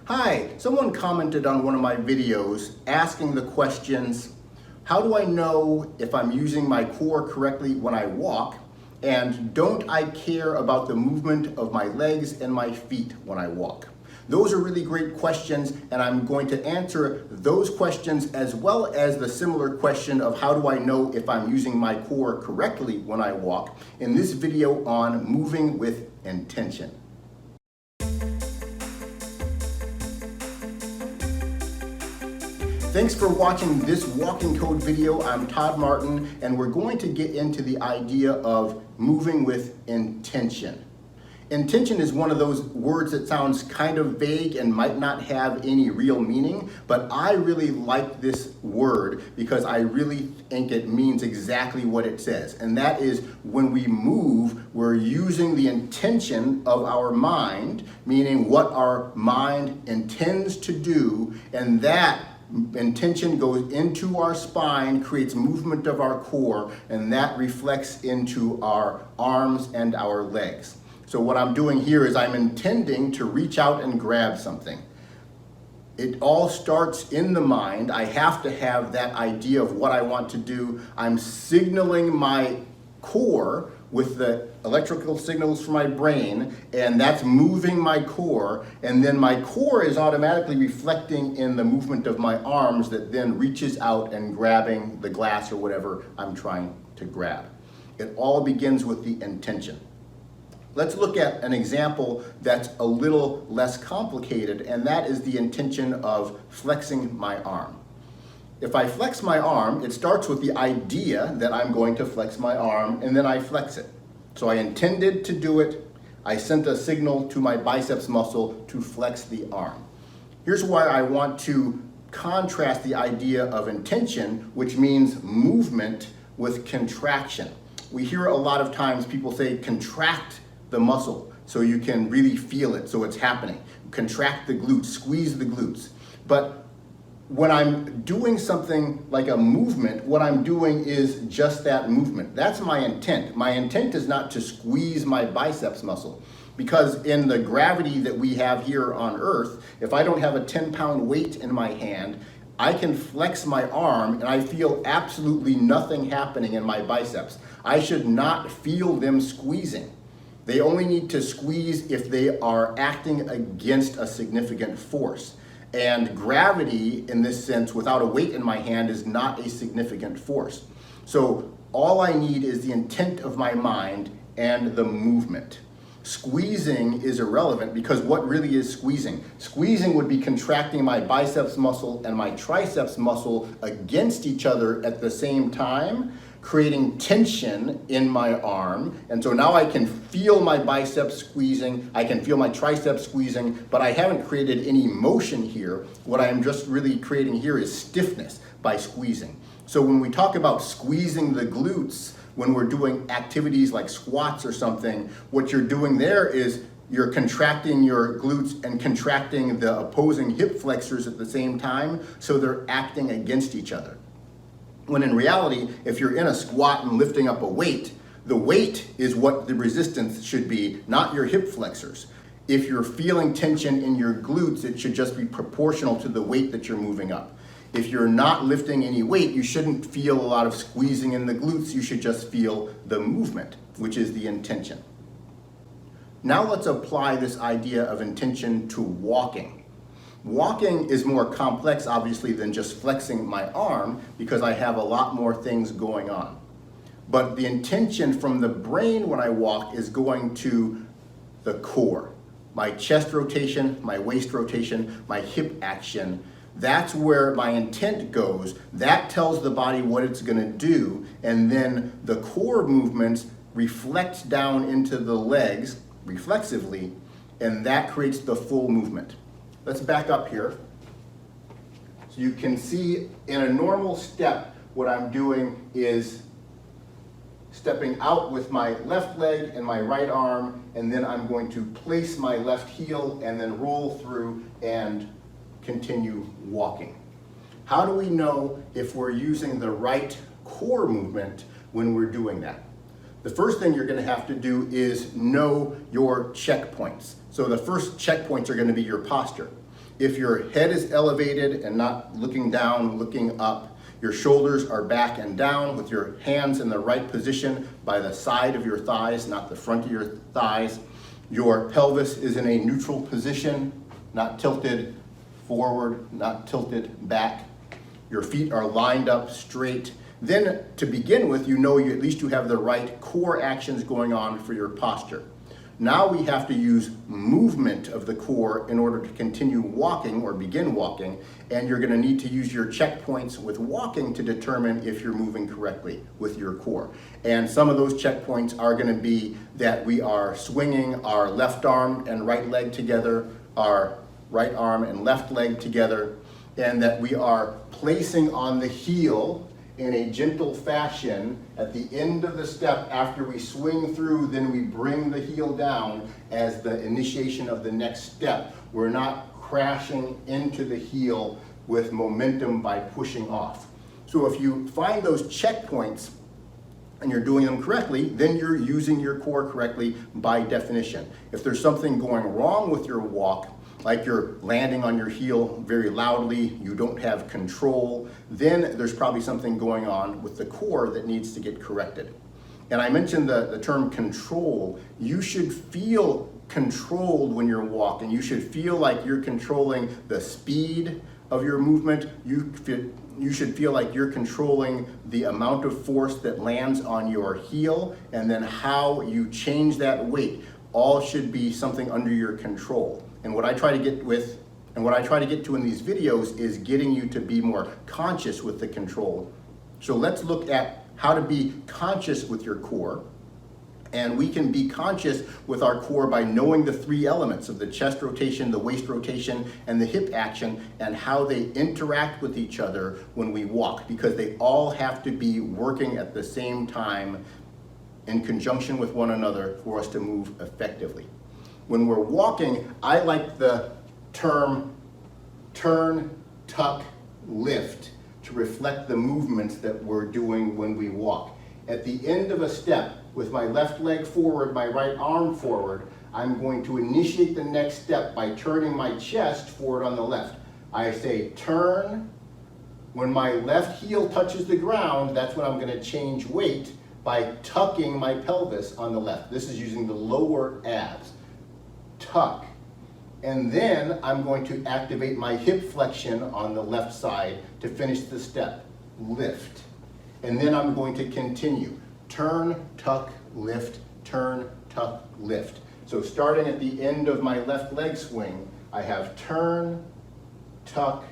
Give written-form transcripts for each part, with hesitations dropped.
Hi, someone commented on one of my videos asking the questions, how do I know if I'm using my core correctly when I walk? And don't I care about the movement of my legs and my feet when I walk? Those are really great questions, and I'm going to answer those questions as well as the similar question of how do I know if I'm using my core correctly when I walk in this video on moving with intention. Thanks for watching this walking code video. I'm Todd Martin, and we're going to get into the idea of moving with intention. Intention is one of those words that sounds kind of vague and might not have any real meaning, but I really like this word because I really think it means exactly what it says. And that is when we move, we're using the intention of our mind, meaning what our mind intends to do, and that intention goes into our spine, creates movement of our core, and that reflects into our arms and our legs. So what I'm doing here is I'm intending to reach out and grab something. It all starts in the mind. I have to have that idea of what I want to do. I'm signaling my core with the electrical signals from my brain, and that's moving my core, and then my core is automatically reflecting in the movement of my arms that then reaches out and grabbing the glass or whatever I'm trying to grab. It all begins with the intention. Let's look at an example that's a little less complicated, and that is the intention of flexing my arm. If I flex my arm, it starts with the idea that I'm going to flex my arm, and then I flex it. So I intended to do it. I sent a signal to my biceps muscle to flex the arm. Here's why I want to contrast the idea of intention, which means movement, with contraction. We hear a lot of times people say contract the muscle so you can really feel it, so it's happening. Contract the glutes, squeeze the glutes. But when I'm doing something like a movement, what I'm doing is just that movement. That's my intent. My intent is not to squeeze my biceps muscle, because in the gravity that we have here on Earth, if I don't have a 10-pound weight in my hand, I can flex my arm and I feel absolutely nothing happening in my biceps. I should not feel them squeezing. They only need to squeeze if they are acting against a significant force. And gravity, in this sense, without a weight in my hand, is not a significant force. So all I need is the intent of my mind and the movement. Squeezing is irrelevant, because what really is squeezing? Squeezing would be contracting my biceps muscle and my triceps muscle against each other at the same time, creating tension in my arm. And so now I can feel my biceps squeezing, I can feel my triceps squeezing, but I haven't created any motion here. What I am just really creating here is stiffness by squeezing. So when we talk about squeezing the glutes, when we're doing activities like squats or something, what you're doing there is you're contracting your glutes and contracting the opposing hip flexors at the same time, so they're acting against each other. When in reality, if you're in a squat and lifting up a weight, the weight is what the resistance should be, not your hip flexors. If you're feeling tension in your glutes, it should just be proportional to the weight that you're moving up. If you're not lifting any weight, you shouldn't feel a lot of squeezing in the glutes. You should just feel the movement, which is the intention. Now let's apply this idea of intention to walking. Walking is more complex, obviously, than just flexing my arm, because I have a lot more things going on. But the intention from the brain when I walk is going to the core. My chest rotation, my waist rotation, my hip action. That's where my intent goes. That tells the body what it's going to do, and then the core movements reflect down into the legs reflexively, and that creates the full movement. Let's back up here. So you can see in a normal step, what I'm doing is stepping out with my left leg and my right arm, and then I'm going to place my left heel and then roll through and continue walking. How do we know if we're using the right core movement when we're doing that? The first thing you're going to have to do is know your checkpoints. So the first checkpoints are going to be your posture. If your head is elevated and not looking down, looking up, your shoulders are back and down with your hands in the right position by the side of your thighs, not the front of your thighs. Your pelvis is in a neutral position, not tilted forward, not tilted back. Your feet are lined up straight. Then to begin with, you know at least you have the right core actions going on for your posture. Now we have to use movement of the core in order to continue walking or begin walking, and you're going to need to use your checkpoints with walking to determine if you're moving correctly with your core. And some of those checkpoints are going to be that we are swinging our left arm and right leg together, our right arm and left leg together, and that we are placing on the heel in a gentle fashion at the end of the step. After we swing through, then we bring the heel down as the initiation of the next step. We're not crashing into the heel with momentum by pushing off. So if you find those checkpoints and you're doing them correctly, then you're using your core correctly by definition. If there's something going wrong with your walk, like you're landing on your heel very loudly, you don't have control, then there's probably something going on with the core that needs to get corrected. And I mentioned the term control. You should feel controlled when you're walking. You should feel like you're controlling the speed of your movement. You should feel like you're controlling the amount of force that lands on your heel, and then how you change that weight. All should be something under your control. And what I try to get to in these videos is getting you to be more conscious with the control. So let's look at how to be conscious with your core. And we can be conscious with our core by knowing the three elements of the chest rotation, the waist rotation, and the hip action, and how they interact with each other when we walk, because they all have to be working at the same time in conjunction with one another for us to move effectively. When we're walking, I like the term turn, tuck, lift to reflect the movements that we're doing when we walk. At the end of a step, with my left leg forward, my right arm forward, I'm going to initiate the next step by turning my chest forward on the left. I say turn. When my left heel touches the ground, that's when I'm going to change weight by tucking my pelvis on the left. This is using the lower abs. Tuck. And then I'm going to activate my hip flexion on the left side to finish the step. Lift. And then I'm going to continue. Turn, tuck, lift, turn, tuck, lift. So starting at the end of my left leg swing, I have turn, tuck,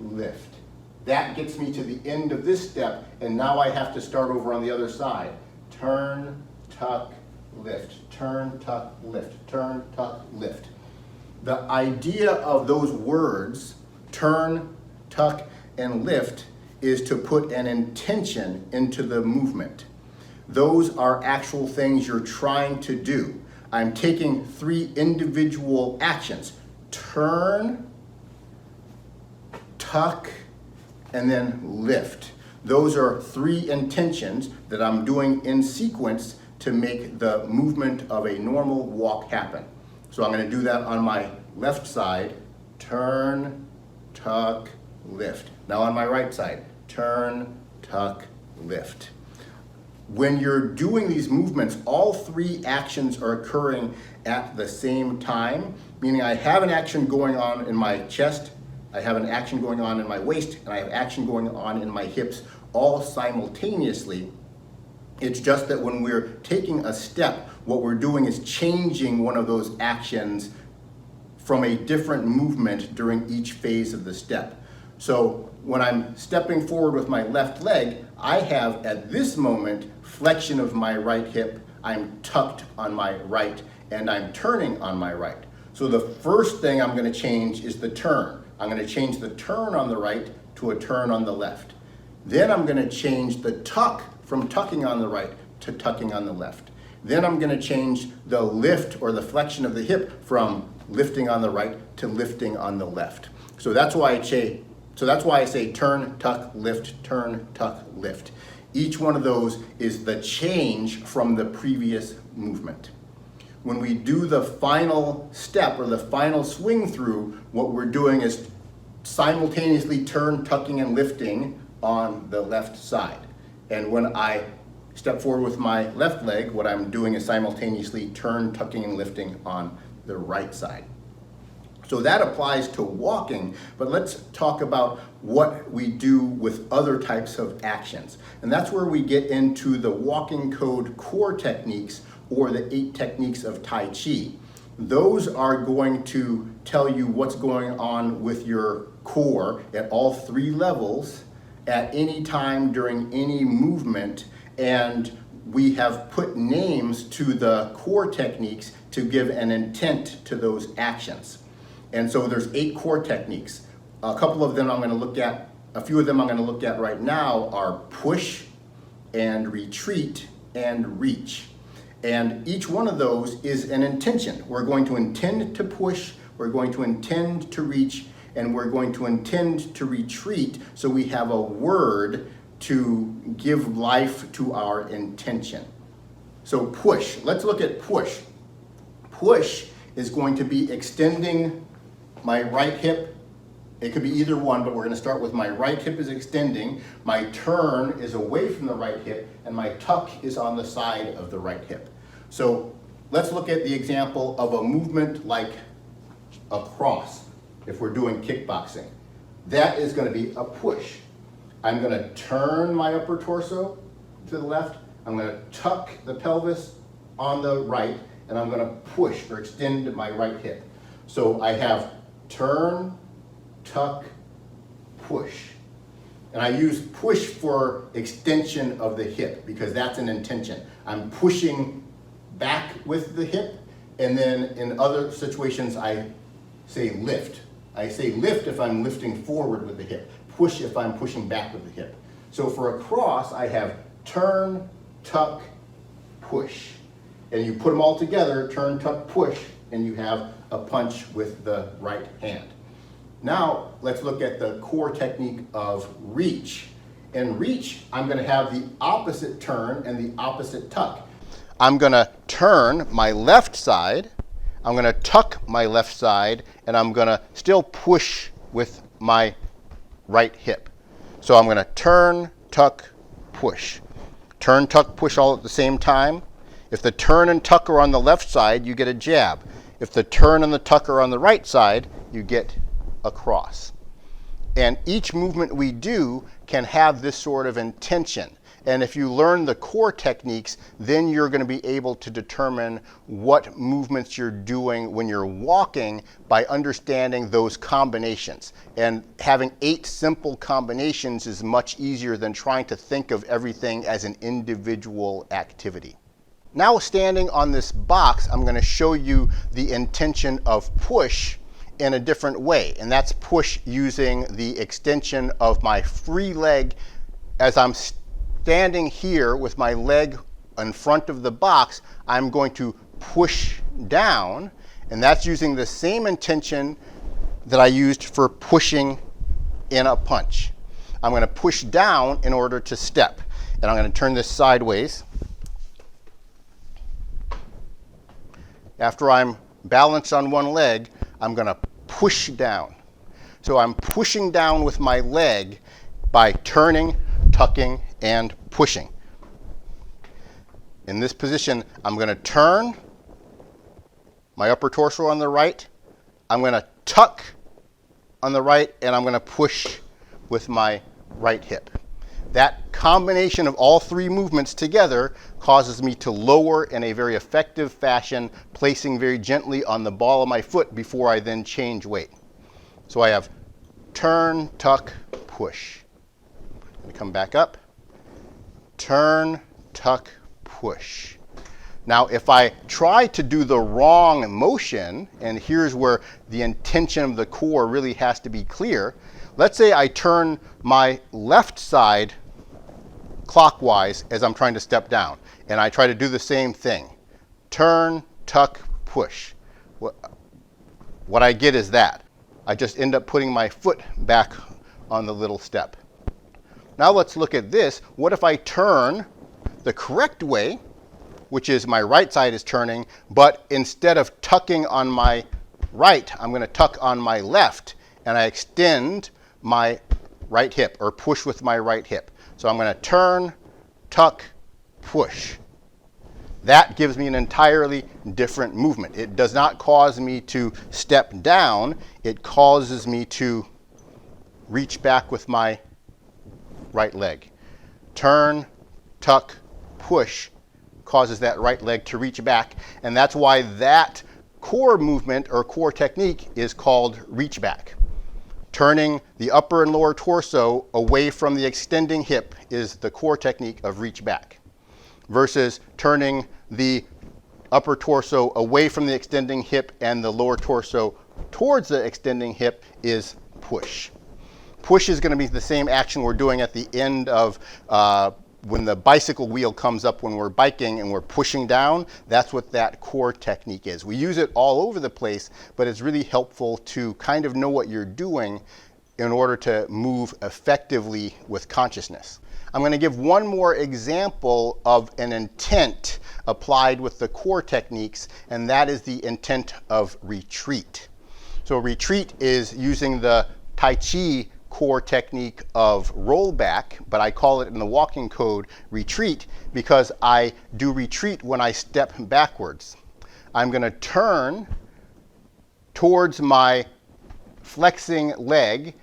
lift. That gets me to the end of this step, and now I have to start over on the other side. Turn, tuck, lift, turn, tuck, lift, turn, tuck, lift. The idea of those words, turn, tuck, and lift, is to put an intention into the movement. Those are actual things you're trying to do. I'm taking three individual actions. Turn, tuck, and then lift. Those are three intentions that I'm doing in sequence to make the movement of a normal walk happen. So I'm going to do that on my left side. Turn, tuck, lift. Now on my right side. Turn, tuck, lift. When you're doing these movements, all three actions are occurring at the same time, meaning I have an action going on in my chest, I have an action going on in my waist, and I have action going on in my hips, all simultaneously. It's just that when we're taking a step, what we're doing is changing one of those actions from a different movement during each phase of the step. So when I'm stepping forward with my left leg, I have at this moment flexion of my right hip, I'm tucked on my right, and I'm turning on my right. So the first thing I'm going to change is the turn. I'm going to change the turn on the right to a turn on the left. Then I'm going to change the tuck from tucking on the right to tucking on the left. Then I'm going to change the lift or the flexion of the hip from lifting on the right to lifting on the left. So that's why I say turn, tuck, lift, turn, tuck, lift. Each one of those is the change from the previous movement. when we do the final step or the final swing through, what we're doing is simultaneously turn, tucking, and lifting on the left side. And when I step forward with my left leg, what I'm doing is simultaneously turn, tucking, and lifting on the right side. So that applies to walking, but let's talk about what we do with other types of actions. And that's where we get into the walking code core techniques, or the 8 techniques of Tai Chi. Those are going to tell you what's going on with your core at all 3 levels at any time during any movement, and we have put names to the core techniques to give an intent to those actions. And so there's 8 core techniques. A couple of them I'm going to look at, a few of them I'm going to look at right now are push and retreat and reach. And each one of those is an intention. We're going to intend to push, we're going to intend to reach, and we're going to intend to retreat, so we have a word to give life to our intention. So push, let's look at push. Push is going to be extending my right hip. It could be either one, but we're going to start with my right hip is extending, my turn is away from the right hip, and my tuck is on the side of the right hip. So let's look at the example of a movement like a cross, if we're doing kickboxing. That is going to be a push. I'm going to turn my upper torso to the left, I'm going to tuck the pelvis on the right, and I'm going to push or extend my right hip. So I have turn, tuck, push. And I use push for extension of the hip because that's an intention. I'm pushing back with the hip, and then in other situations I say lift. I say lift if I'm lifting forward with the hip, push if I'm pushing back with the hip. So for a cross, I have turn, tuck, push. And you put them all together, turn, tuck, push, and you have a punch with the right hand. Now, let's look at the core technique of reach. In reach, I'm going to have the opposite turn and the opposite tuck. I'm going to turn my left side, I'm going to tuck my left side, and I'm going to still push with my right hip. So I'm going to turn, tuck, push. Turn, tuck, push all at the same time. If the turn and tuck are on the left side, you get a jab. If the turn and the tuck are on the right side, you get a cross. And each movement we do can have this sort of intention. And if you learn the core techniques, then you're going to be able to determine what movements you're doing when you're walking by understanding those combinations. And having 8 simple combinations is much easier than trying to think of everything as an individual activity. Now, standing on this box, I'm going to show you the intention of push in a different way. And that's push using the extension of my free leg as I'm standing here with my leg in front of the box. I'm going to push down, and that's using the same intention that I used for pushing in a punch. I'm going to push down in order to step, and I'm going to turn this sideways. After I'm balanced on one leg, I'm going to push down. So I'm pushing down with my leg by turning, tucking, and pushing. In this position, I'm going to turn my upper torso on the right, I'm going to tuck on the right, and I'm going to push with my right hip. That combination of all 3 movements together causes me to lower in a very effective fashion, placing very gently on the ball of my foot before I then change weight. So I have turn, tuck, push. Let me come back up. Turn, tuck, push. Now, if I try to do the wrong motion, and here's where the intention of the core really has to be clear. Let's say I turn my left side clockwise as I'm trying to step down, and I try to do the same thing. Turn, tuck, push. What I get is that. I just end up putting my foot back on the little step. Now let's look at this. What if I turn the correct way which is my right side is turning, but instead of tucking on my right, I'm going to tuck on my left, and I extend my right hip, or push with my right hip. So I'm going to turn, tuck, push. That gives me an entirely different movement. It does not cause me to step down. It causes me to reach back with my right leg. Turn, tuck, push causes that right leg to reach back, and that's why that core movement or core technique is called reach back. Turning the upper and lower torso away from the extending hip is the core technique of reach back, versus turning the upper torso away from the extending hip and the lower torso towards the extending hip is push. Push is going to be the same action we're doing at the end of when the bicycle wheel comes up when we're biking and we're pushing down. That's what that core technique is. We use it all over the place, but it's really helpful to kind of know what you're doing in order to move effectively with consciousness. I'm going to give one more example of an intent applied with the core techniques, and that is the intent of retreat. So retreat is using the Tai Chi core technique of rollback, but I call it in the walking code retreat because I do retreat when I step backwards. I'm going to turn towards my flexing leg,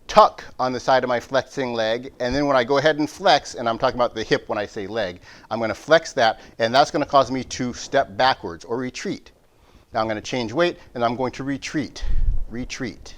tuck on the side of my flexing leg, and then when I go ahead and flex, and I'm talking about the hip when I say leg, I'm going to flex that, and that's going to cause me to step backwards or retreat. Now I'm going to change weight, and I'm going to retreat, retreat.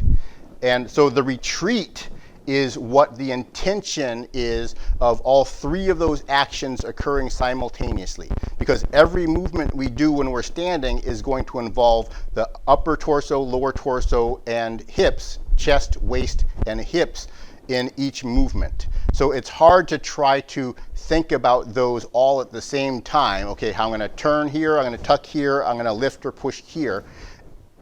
And so the retreat is what the intention is of all three of those actions occurring simultaneously. Because every movement we do when we're standing is going to involve the upper torso, lower torso, and hips, chest, waist, and hips in each movement. So it's hard to try to think about those all at the same time. Okay, I'm going to turn here, I'm going to tuck here, I'm going to lift or push here.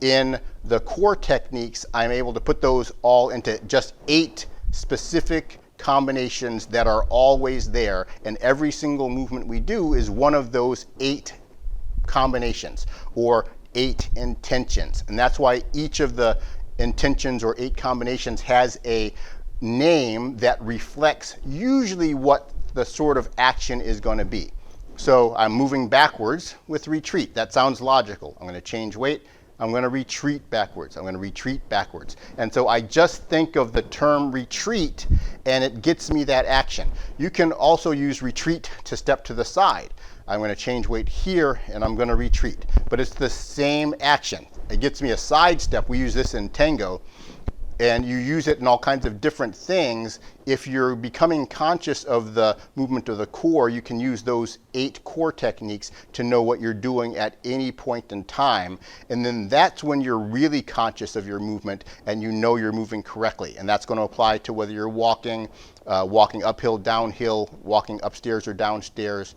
In the core techniques, I'm able to put those all into just 8 specific combinations that are always there, and every single movement we do is one of those 8 combinations or 8 intentions. And that's why each of the intentions or 8 combinations has a name that reflects usually what the sort of action is going to be. So I'm moving backwards with retreat. That sounds logical. I'm going to change weight. I'm going to retreat backwards. I'm going to retreat backwards. And so I just think of the term retreat, and it gets me that action. You can also use retreat to step to the side. I'm going to change weight here, and I'm going to retreat. But it's the same action. It gets me a side step. We use this in tango. And you use it in all kinds of different things. If you're becoming conscious of the movement of the core, you can use those 8 core techniques to know what you're doing at any point in time. And then that's when you're really conscious of your movement and you know you're moving correctly. And that's going to apply to whether you're walking uphill, downhill, walking upstairs or downstairs.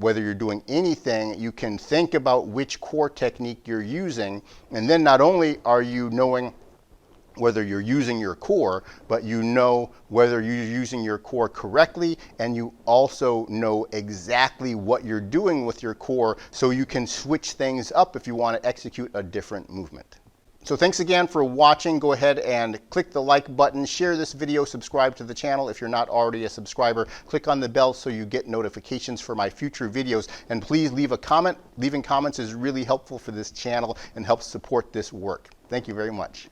Whether you're doing anything, you can think about which core technique you're using. And then not only are you knowing whether you're using your core, but you know whether you're using your core correctly, and you also know exactly what you're doing with your core, so you can switch things up if you want to execute a different movement. So thanks again for watching. Go ahead and click the like button, share this video, subscribe to the channel if you're not already a subscriber. Click on the bell so you get notifications for my future videos, and please leave a comment. Leaving comments is really helpful for this channel and helps support this work. Thank you very much.